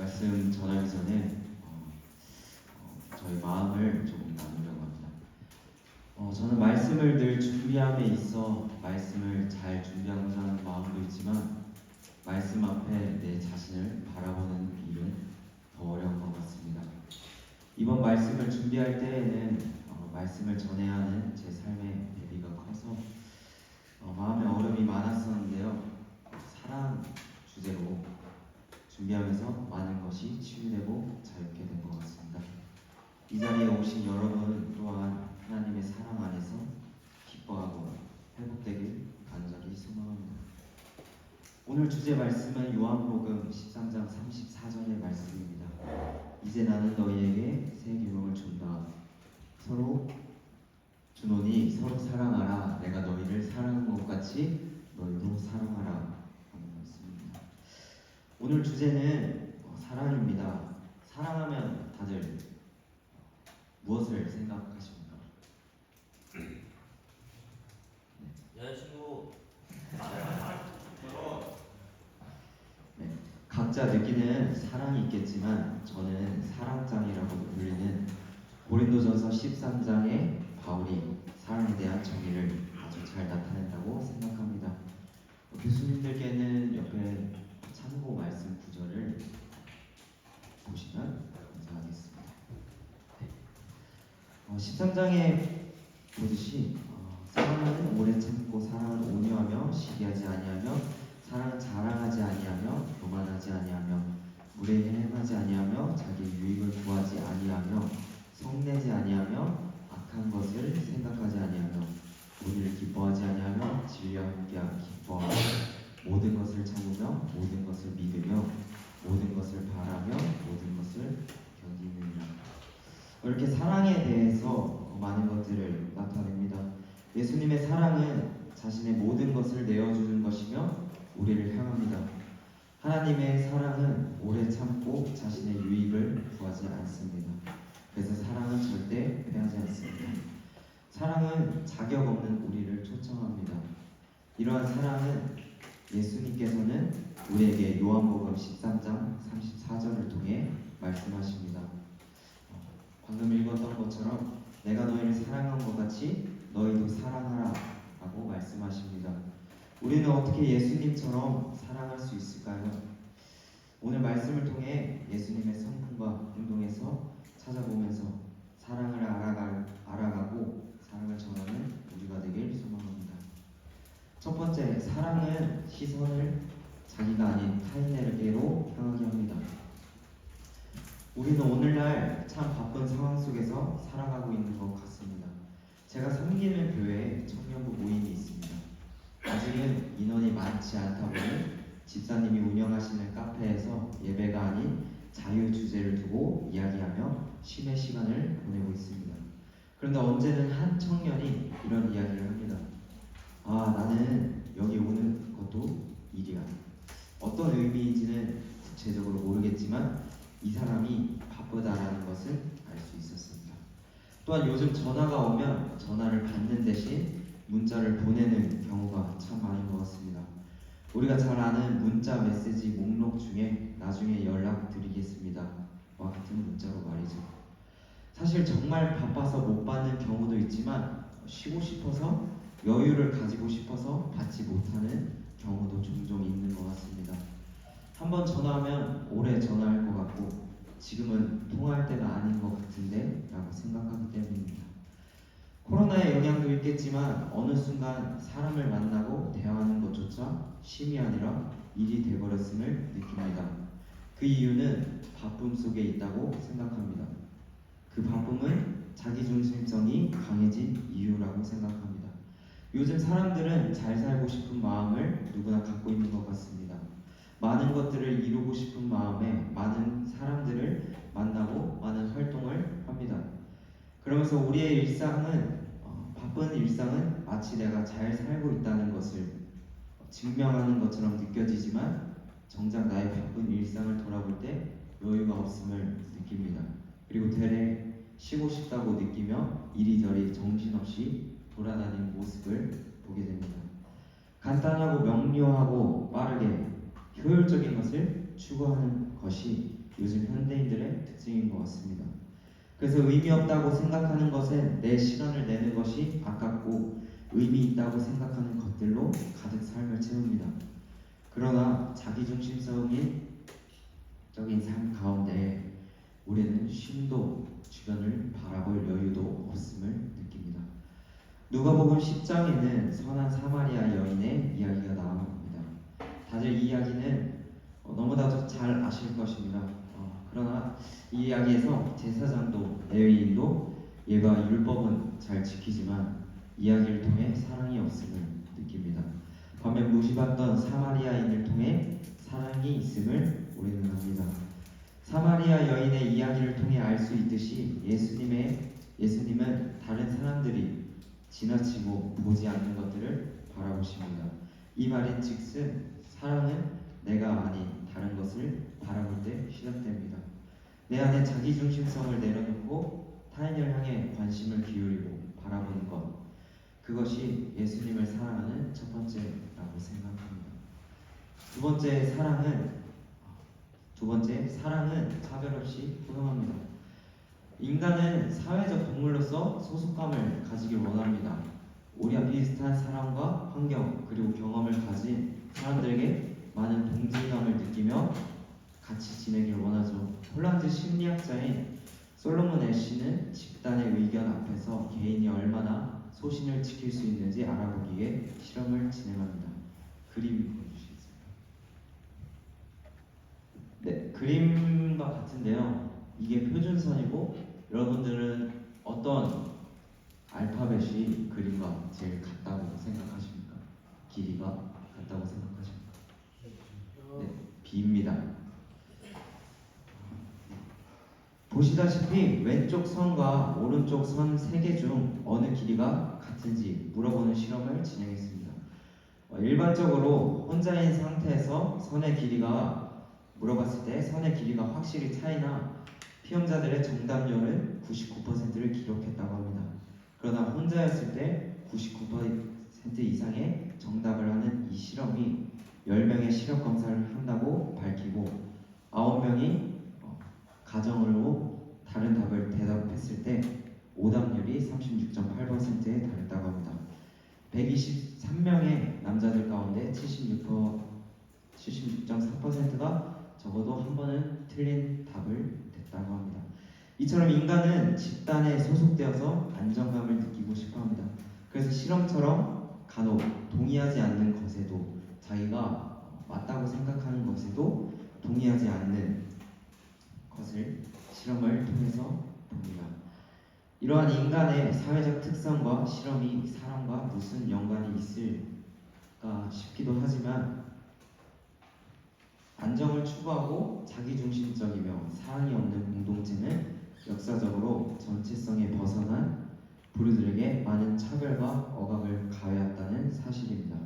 말씀 전하기 전에 저희 마음을 조금 나누려고 합니다. 저는 말씀을 늘 준비함에 있어 말씀을 잘 준비하고자 하는 마음도 있지만 말씀 앞에 내 자신을 바라보는 일은 더 어려운 것 같습니다. 이번 말씀을 준비할 때에는 말씀을 전해야 하는 제 삶의 대비가 커서 마음에 어려움이 많았었는데요. 사랑 주제로 준비하면서 많은 것이 치유되고 자유케 된 것 같습니다. 이 자리에 오신 여러분 또한 하나님의 사랑 안에서 기뻐하고 회복되길 간절히 소망합니다. 오늘 주제 말씀은 요한복음 13장 34절의 말씀입니다. 이제 나는 너희에게 새 계명을 준다. 서로 주노니 서로 사랑하라. 내가 너희를 사랑한 것 같이 너희도 사랑하라 하는 말씀입니다. 오늘 주제는 사랑입니다. 사랑하면 다들 무엇을 생각하십니까? 여자친구. 네, 각자 느끼는 사랑이 있겠지만 저는 사랑장이라고 불리는 고린도전서 13장의 바울이 사랑에 대한 정의를 아주 잘 나타낸다고 생각합니다. 교수님들께는 옆에 참고 말씀 구절을 보시면 감사하겠습니다. 13장에 보듯이 사랑은 오래 참고 사랑은 온유하며 시기하지 아니하며 사랑은 자랑하지 아니하며 교만하지 아니하며 무례히 행하지 아니하며 자기 유익을 구하지 아니하며 성내지 아니하며 악한 것을 생각하지 아니하며 오늘 기뻐하지 아니하며 진리와 함께 기뻐하며 모든 것을 참으며 모든 것을 믿으며 모든 것을 바라며 모든 것을 견디느니라. 이렇게 사랑에 대해서 많은 것들을 나타냅니다. 예수님의 사랑은 자신의 모든 것을 내어주는 것이며 우리를 향합니다. 하나님의 사랑은 오래 참고 자신의 유익을 구하지 않습니다. 그래서 사랑은 절대 패하지 않습니다. 사랑은 자격 없는 우리를 초청합니다. 이러한 사랑은 예수님께서는 우리에게 요한복음 13장 34절을 통해 말씀하십니다. 방금 읽었던 것처럼 내가 너희를 사랑한 것 같이 너희도 사랑하라 라고 말씀하십니다. 우리는 어떻게 예수님처럼 사랑할 수 있을까요? 오늘 말씀을 통해 예수님의 성품과 행동에서 찾아보면서 사랑을 알아가고 사랑을 전하는 우리가 되길 소망합니다. 첫 번째, 사랑은 시선을 자기가 아닌 타인에게로 향하게 합니다. 우리는 오늘날 참 바쁜 상황 속에서 살아가고 있는 것 같습니다. 제가 섬기는 교회에 청년부 모임이 있습니다. 아직은 인원이 많지 않다 보니 집사님이 운영하시는 카페에서 예배가 아닌 자유 주제를 두고 이야기하며 쉼의 시간을 보내고 있습니다. 그런데 언제는 한 청년이 이런 이야기를 합니다. 나는 여기 오는 것도 일이야. 어떤 의미인지는 구체적으로 모르겠지만 이 사람이 바쁘다라는 것은 알 수 있었습니다. 또한 요즘 전화가 오면 전화를 받는 대신 문자를 보내는 경우가 참 많은 것 같습니다. 우리가 잘 아는 문자 메시지 목록 중에 나중에 연락드리겠습니다 와 같은 문자로 말이죠. 사실 정말 바빠서 못 받는 경우도 있지만 쉬고 싶어서 여유를 가지고 싶어서 받지 못하는 경우도 종종 있는 것 같습니다. 한번 전화하면 오래 전화할 것 같고 지금은 통화할 때가 아닌 것 같은데 라고 생각하기 때문입니다. 코로나의 영향도 있겠지만 어느 순간 사람을 만나고 대화하는 것조차 쉼이 아니라 일이 되어버렸음을 느낍니다. 그 이유는 바쁨 속에 있다고 생각합니다. 그 바쁨은 자기중심성이 강해진 이유라고 생각합니다. 요즘 사람들은 잘 살고 싶은 마음을 누구나 갖고 있는 것 같습니다. 많은 것들을 이루고 싶은 마음에 많은 사람들을 만나고 많은 활동을 합니다. 그러면서 우리의 바쁜 일상은 마치 내가 잘 살고 있다는 것을 증명하는 것처럼 느껴지지만 정작 나의 바쁜 일상을 돌아볼 때 여유가 없음을 느낍니다. 그리고 되레 쉬고 싶다고 느끼며 이리저리 정신없이 돌아다니는 모습을 보게 됩니다. 간단하고 명료하고 빠르게 효율적인 것을 추구하는 것이 요즘 현대인들의 특징인 것 같습니다. 그래서 의미 없다고 생각하는 것은 내 시간을 내는 것이 아깝고 의미 있다고 생각하는 것들로 가득 삶을 채웁니다. 그러나 자기중심적인 삶 가운데 우리는 쉼도 주변을 바라볼 여유도 없음을 느낍니다. 누가복음 10장에는 선한 사마리아 여인의 이야기가 나옵니다. 다들 이 이야기는 너무나도 잘 아실 것입니다. 그러나 이 이야기에서 제사장도 레위인도 예와 율법은 잘 지키지만 이야기를 통해 사랑이 없음을 느낍니다. 반면 무시받던 사마리아인을 통해 사랑이 있음을 우리는 압니다. 사마리아 여인의 이야기를 통해 알 수 있듯이 예수님은 다른 사람들이 지나치고 보지 않는 것들을 바라보십니다. 이 말인즉슨 사랑은 내가 아닌 다른 것을 바라볼 때 시작됩니다. 내 안에 자기중심성을 내려놓고 타인을 향해 관심을 기울이고 바라보는 것, 그것이 예수님을 사랑하는 첫 번째라고 생각합니다. 두 번째, 사랑은 차별 없이 포용합니다. 인간은 사회적 동물로서 소속감을 가지길 원합니다. 우리와 비슷한 사람과 환경 그리고 경험을 가진 사람들에게 많은 동질감을 느끼며 같이 지내길 원하죠. 홀란드 심리학자인 솔로몬 애쉬는 집단의 의견 앞에서 개인이 얼마나 소신을 지킬 수 있는지 알아보기 위해 실험을 진행합니다. 그림 보여주시겠어요? 네, 그림과 같은데요. 이게 표준선이고 여러분들은 어떤 알파벳이 그림과 제일 같다고 생각하십니까? 길이가 같다고 생각하십니까? 네, B입니다. 보시다시피 왼쪽 선과 오른쪽 선 3개 중 어느 길이가 같은지 물어보는 실험을 진행했습니다. 일반적으로 혼자인 상태에서 선의 길이가 물어봤을 때 선의 길이가 확실히 차이나 피험자들의 정답률은 99%를 기록했다고 합니다. 그러나 혼자였을 때 99% 이상의 정답을 하는 이 실험이 10명의 시력 검사를 한다고 밝히고 9명이 가정으로 다른 답을 대답했을 때 오답률이 36.8%에 달했다고 합니다. 123명의 남자들 가운데 76.4%가 적어도 한 번은 틀린 답을 댔다고 합니다. 이처럼 인간은 집단에 소속되어서 안정감을 느끼고 싶어합니다. 그래서 실험처럼 간혹 동의하지 않는 것에도 자기가 맞다고 생각하는 것에도 동의하지 않는 것을 실험을 통해서 봅니다. 이러한 인간의 사회적 특성과 실험이 사람과 무슨 연관이 있을까 싶기도 하지만 안정을 추구하고 자기중심적이며 사랑이 없는 공동체는 역사적으로 전체성에 벗어난 부류들에게 많은 차별과 억압을 가해왔다는 사실입니다.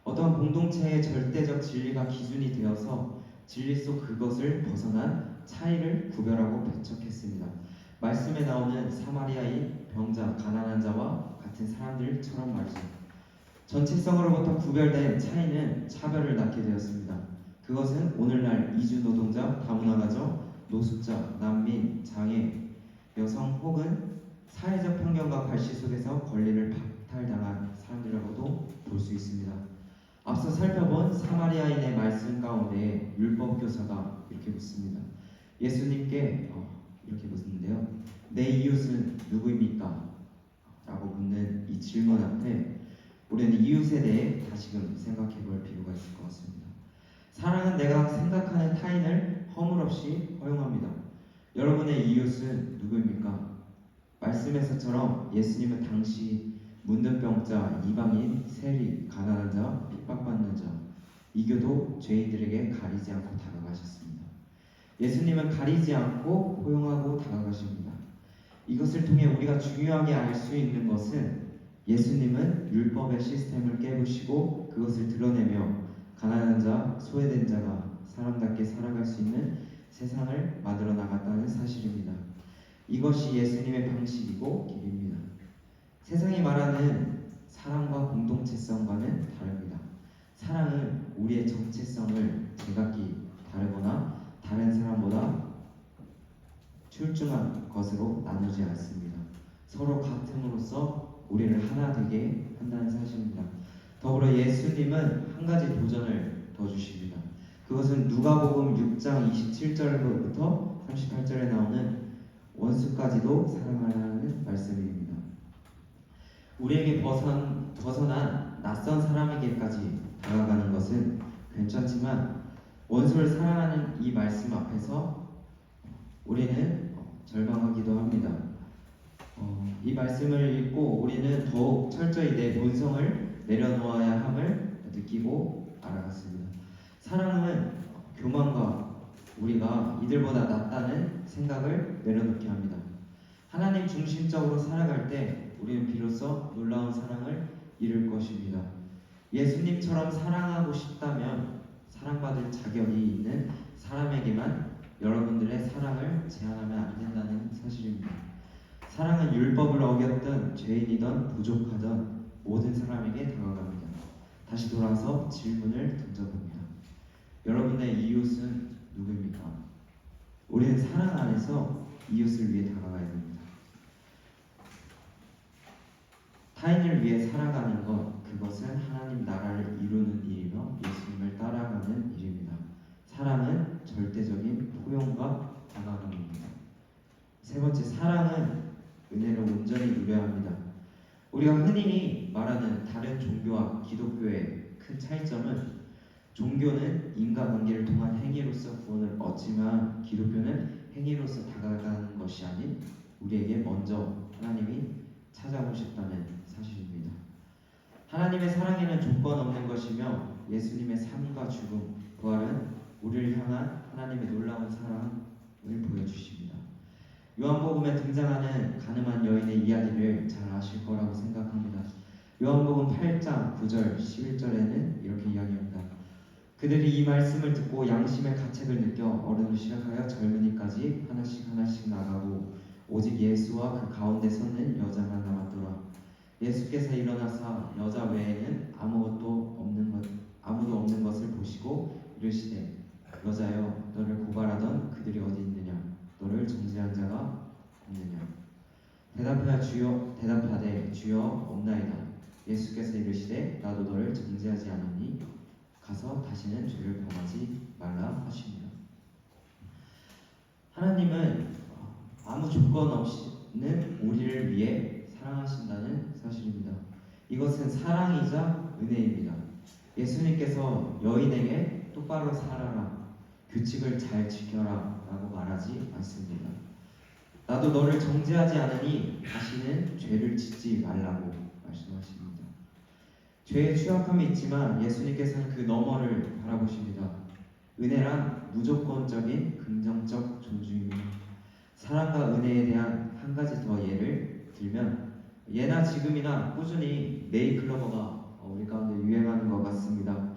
어떤 공동체의 절대적 진리가 기준이 되어서 진리 속 그것을 벗어난 차이를 구별하고 배척했습니다. 말씀에 나오는 사마리아인, 병자, 가난한 자와 같은 사람들처럼 말이죠. 전체성으로부터 구별된 차이는 차별을 낳게 되었습니다. 그것은 오늘날 이주 노동자, 다문화 가정, 노숙자, 난민, 장애, 여성 혹은 사회적 편견과 갈시 속에서 권리를 박탈당한 사람들이라고도 볼 수 있습니다. 앞서 살펴본 사마리아인의 말씀 가운데 율법 교사가 이렇게 묻습니다. 예수님께 이렇게 묻는데요. 내 이웃은 누구입니까? 라고 묻는 이 질문 앞에 우리는 이웃에 대해 다시금 생각해 볼 필요가 있을 것 같습니다. 사랑은 내가 생각하는 타인을 허물없이 허용합니다. 여러분의 이웃은 누구입니까? 말씀에서처럼 예수님은 당시 문둥병자, 이방인, 세리, 가난한 자, 핍박받는 자, 이교도 죄인들에게 가리지 않고 다가가셨습니다. 예수님은 가리지 않고 포용하고 다가가십니다. 이것을 통해 우리가 중요하게 알 수 있는 것은 예수님은 율법의 시스템을 깨부시고 그것을 드러내며 가난한 자, 소외된 자가 사람답게 살아갈 수 있는 세상을 만들어 나갔다는 사실입니다. 이것이 예수님의 방식이고 길입니다. 세상이 말하는 사랑과 공동체성과는 다릅니다. 사랑은 우리의 정체성을 제각기 다르거나 다른 사람보다 출중한 것으로 나누지 않습니다. 서로 같음으로써 우리를 하나 되게 한다는 사실입니다. 더불어 예수님은 한 가지 도전을 더 주십니다. 그것은 누가복음 6장 27절부터 38절에 나오는 원수까지도 사랑하라는 말씀입니다. 우리에게 벗어난 낯선 사람에게까지 다가가는 것은 괜찮지만 원수를 사랑하는 이 말씀 앞에서 우리는 절망하기도 합니다. 이 말씀을 읽고 우리는 더욱 철저히 내 본성을 내려놓아야 함을 느끼고 알아갔습니다. 사랑은 교만과 우리가 이들보다 낫다는 생각을 내려놓게 합니다. 하나님 중심적으로 살아갈 때 우리는 비로소 놀라운 사랑을 이룰 것입니다. 예수님처럼 사랑하고 싶다면 사랑받을 자격이 있는 사람에게만 여러분들의 사랑을 제한하면 안 된다는 사실입니다. 사랑은 율법을 어겼든 죄인이든 부족하든 모든 사람에게 다가갑니다. 다시 돌아서 질문을 던져봅니다. 여러분의 이웃은 누구입니까? 우리는 사랑 안에서 이웃을 위해 다가가야 됩니다. 타인을 위해 살아가는 것, 그것은 하나님 나라를 이루는 일이며 예수님을 따라가는 일입니다. 사랑은 절대적인 포용과 다가감입니다. 세 번째, 사랑은 은혜를 온전히 누려야 합니다. 우리가 흔히 말하는 다른 종교와 기독교의 큰 차이점은 종교는 인간관계를 통한 행위로서 구원을 얻지만 기독교는 행위로서 다가가는 것이 아닌 우리에게 먼저 하나님이 찾아오셨다는 사실입니다. 하나님의 사랑에는 조건 없는 것이며 예수님의 삶과 죽음, 부활은 우리를 향한 하나님의 놀라운 사랑을 보여주십니다. 요한복음에 등장하는 가늠한 여인의 이야기를 잘 아실 거라고 생각합니다. 요한복음 8장 9절 11절에는 이렇게 이야기합니다. 그들이 이 말씀을 듣고 양심의 가책을 느껴 어른을 시작하여 젊은이까지 하나씩 나가고 오직 예수와 그 가운데 서는 여자만 남았더라. 예수께서 일어나사 여자 외에는 아무도 없는 것을 보시고 이르시되 여자여 너를 고발하던 그들이 어디 있느냐 너를 정죄한 자가 없느냐 대답하되 주여 없나이다. 예수께서 이르시되 나도 너를 정죄하지 않았니? 가서 다시는 죄를 범하지 말라 하십니다. 하나님은 아무 조건 없이는 우리를 위해 사랑하신다는 사실입니다. 이것은 사랑이자 은혜입니다. 예수님께서 여인에게 똑바로 살아라, 규칙을 잘 지켜라 라고 말하지 않습니다. 나도 너를 정죄하지 않으니 다시는 죄를 짓지 말라고 말씀하십니다. 죄에 취약함이 있지만 예수님께서는 그 너머를 바라보십니다. 은혜란 무조건적인 긍정적 존중입니다. 사랑과 은혜에 대한 한 가지 더 예를 들면 예나 지금이나 꾸준히 네일클로버가 우리 가운데 유행하는 것 같습니다.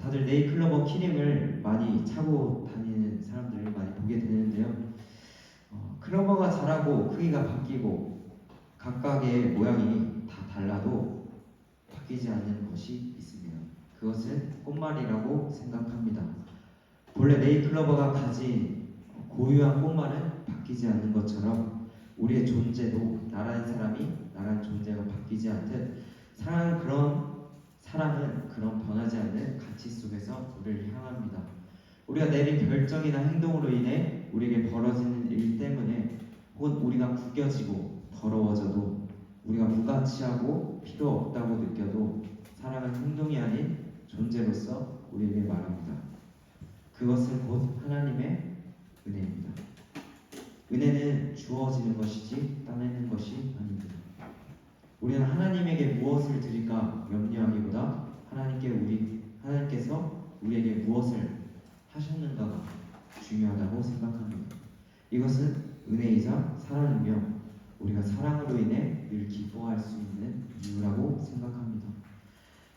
다들 네일클로버 키링을 많이 차고 다니는 사람들을 많이 보게 되는데요. 클로버가 자라고 크기가 바뀌고 각각의 모양이 다 달라도 바뀌지 않는 것이 있습니다. 그것은 꽃말이라고 생각합니다. 본래 네일클로버가 가진 고유한 꽃말은 바뀌지 않는 것처럼 우리의 존재도 나라는 사람이 나라는 존재가 바뀌지 않듯 사랑은 그런 변하지 않는 가치 속에서 우리를 향합니다. 우리가 내린 결정이나 행동으로 인해 우리에게 벌어지는 일 때문에 혹은 우리가 구겨지고 더러워져도 우리가 무가치하고 필요 없다고 느껴도 사랑은 행동이 아닌 존재로서 우리에게 말합니다. 그것은 곧 하나님의 은혜입니다. 은혜는 주어지는 것이지 따내는 것이 아닙니다. 우리는 하나님에게 무엇을 드릴까 염려하기보다 하나님께서 우리에게 무엇을 하셨는가가 중요하다고 생각합니다. 이것은 은혜이자 사랑이며 우리가 사랑으로 인해 늘 기뻐할 수 있는 이유라고 생각합니다.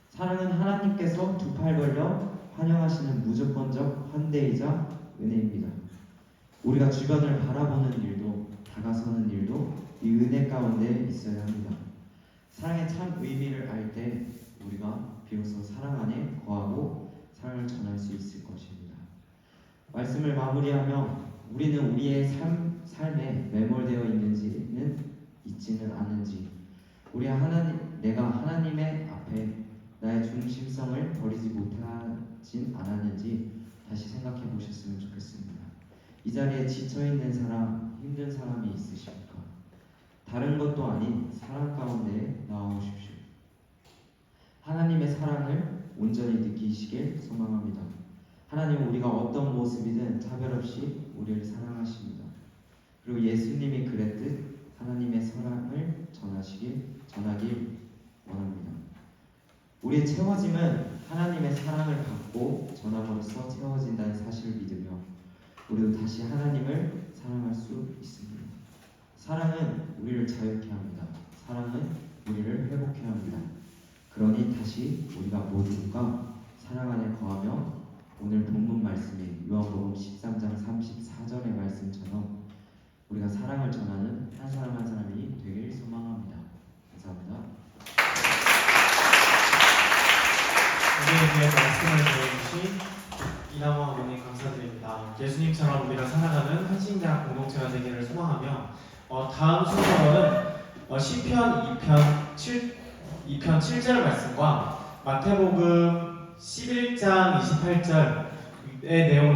사랑은 하나님께서 두 팔 벌려 환영하시는 무조건적 환대이자 은혜입니다. 우리가 주변을 바라보는 일도 다가서는 일도 이 은혜 가운데 있어야 합니다. 사랑의 참 의미를 알 때 우리가 비로소 사랑 안에 거하고 사랑을 전할 수 있을 것입니다. 말씀을 마무리하며 우리는 우리의 삶 삶에 매몰되어 있지는 않은지, 내가 하나님의 앞에 나의 중심성을 버리지 못하진 않았는지 다시 생각해 보셨으면 좋겠습니다. 이 자리에 지쳐있는 사람, 힘든 사람이 있으십니까? 다른 것도 아닌 사랑 가운데 나와오십시오. 하나님의 사랑을 온전히 느끼시길 소망합니다. 하나님은 우리가 어떤 모습이든 차별 없이 우리를 사랑하십니다. 그리고 예수님이 그랬듯 하나님의 사랑을 전하길 원합니다. 우리의 채워짐은 하나님의 사랑을 받고 전함으로써 채워진다는 사실을 믿으며 우리도 다시 하나님을 사랑할 수 있습니다. 사랑은 우리를 자유케 합니다. 사랑은 우리를 회복케 합니다. 그러니 다시 우리가 모두가 사랑 안에 거하며 오늘 본문 말씀인 요한복음 13장 34절의 말씀처럼 우리가 사랑을 전하는 한 사람 한 사람이 되길 소망합니다. 감사합니다. 우리에게 말씀을 들어주신 이남원 어머니 감사드립니다. 예수님처럼 우리가 살아가는 한신대학 공동체가 되기를 소망하며 다음 순서는 시편 2편 7절 말씀과 마태복음 11장 28절의 내용